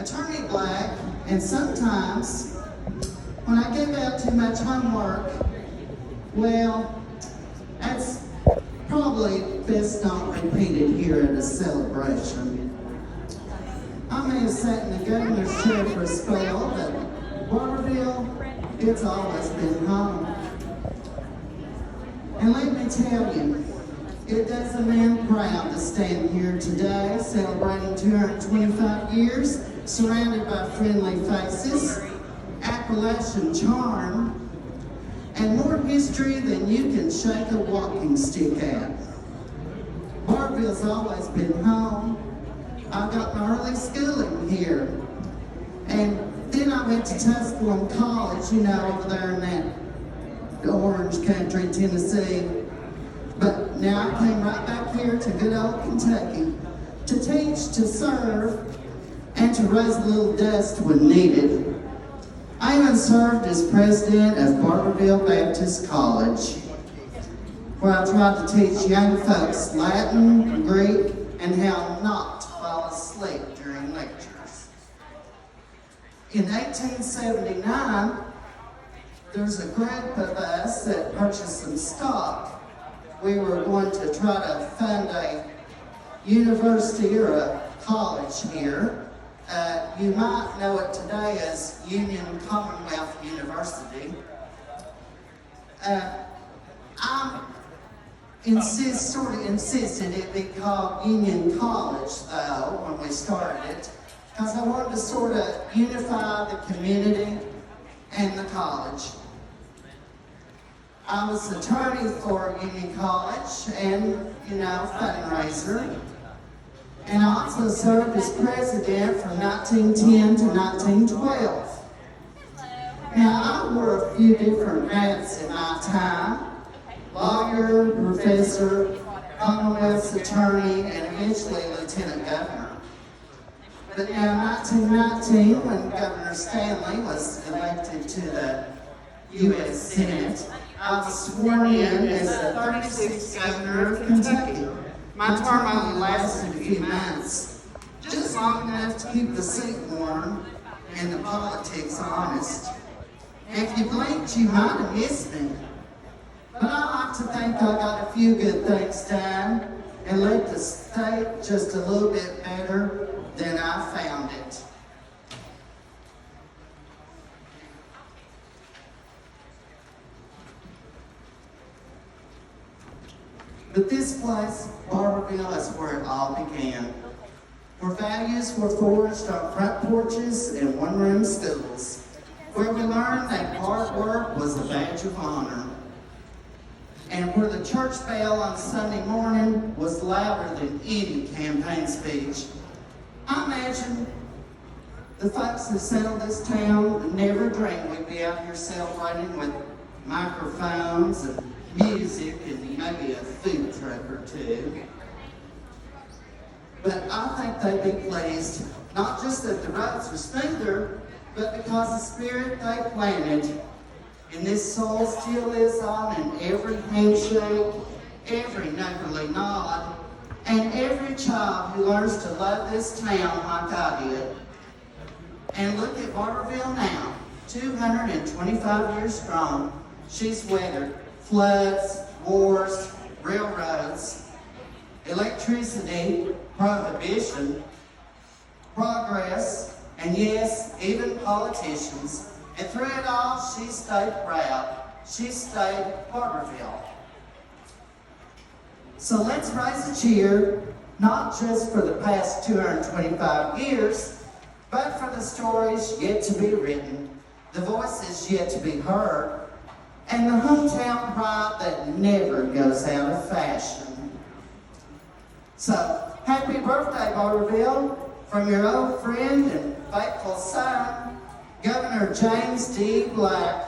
Attorney Black, and sometimes when I give out too much homework, well, that's probably best not repeated here at a celebration. I may have sat in the governor's chair for a spell, but Barberville, it's always been home. And let me tell you, it does a man proud to stand here today celebrating 225 years, surrounded by friendly faces, Appalachian charm, and more history than you can shake a walking stick at. Barberville's always been home. I got my early schooling here. And then I went to Tusculum College, over there in that orange country, Tennessee. But now I came right back here to good old Kentucky to teach, to serve, and to raise a little dust when needed. I even served as president of Barberville Baptist College, where I tried to teach young folks Latin, Greek, and how not to fall asleep during lectures. In 1879, there's a group of us that purchased some stock. We were going to try to fund a university or a college here. You might know it today as Union Commonwealth University. I insisted it be called Union College, though, when we started it, because I wanted to sort of unify the community and the college. I was attorney for Union College and, fundraiser. And I also served as president from 1910 to 1912. Now, I wore a few different hats in my time. Lawyer, professor, Commonwealth's attorney, and eventually lieutenant governor. But now, 1919, when Governor Stanley was elected to the U.S. Senate, I was sworn in as the 36th governor of Kentucky. My term only lasted a few months, just long enough to keep the seat warm and the politics honest. If you blinked, you might have missed me. But I like to think I got a few good things done and left the state just a little bit better than I found it. But this place, Barberville, is where it all began, where values were forged on front porches and one-room schools, where we learned that hard work was a badge of honor, and where the church bell on Sunday morning was louder than any campaign speech. I imagine the folks that settled this town never dreamed we'd be out here celebrating with microphones and music and maybe a food truck or two. But I think they'd be pleased, not just that the roads were smoother, but because the spirit they planted in this soil still lives on in every handshake, every neighborly nod, and every child who learns to love this town like I did. And look at Barberville now, 225 years strong. She's weathered floods, wars, railroads, electricity, prohibition, progress, and yes, even politicians. And through it all, she stayed proud. She stayed Barberville. So let's raise a cheer, not just for the past 225 years, but for the stories yet to be written, the voices yet to be heard, and the hometown pride that never goes out of fashion. So, happy birthday, Barberville, from your old friend and faithful son, Governor James D. Black.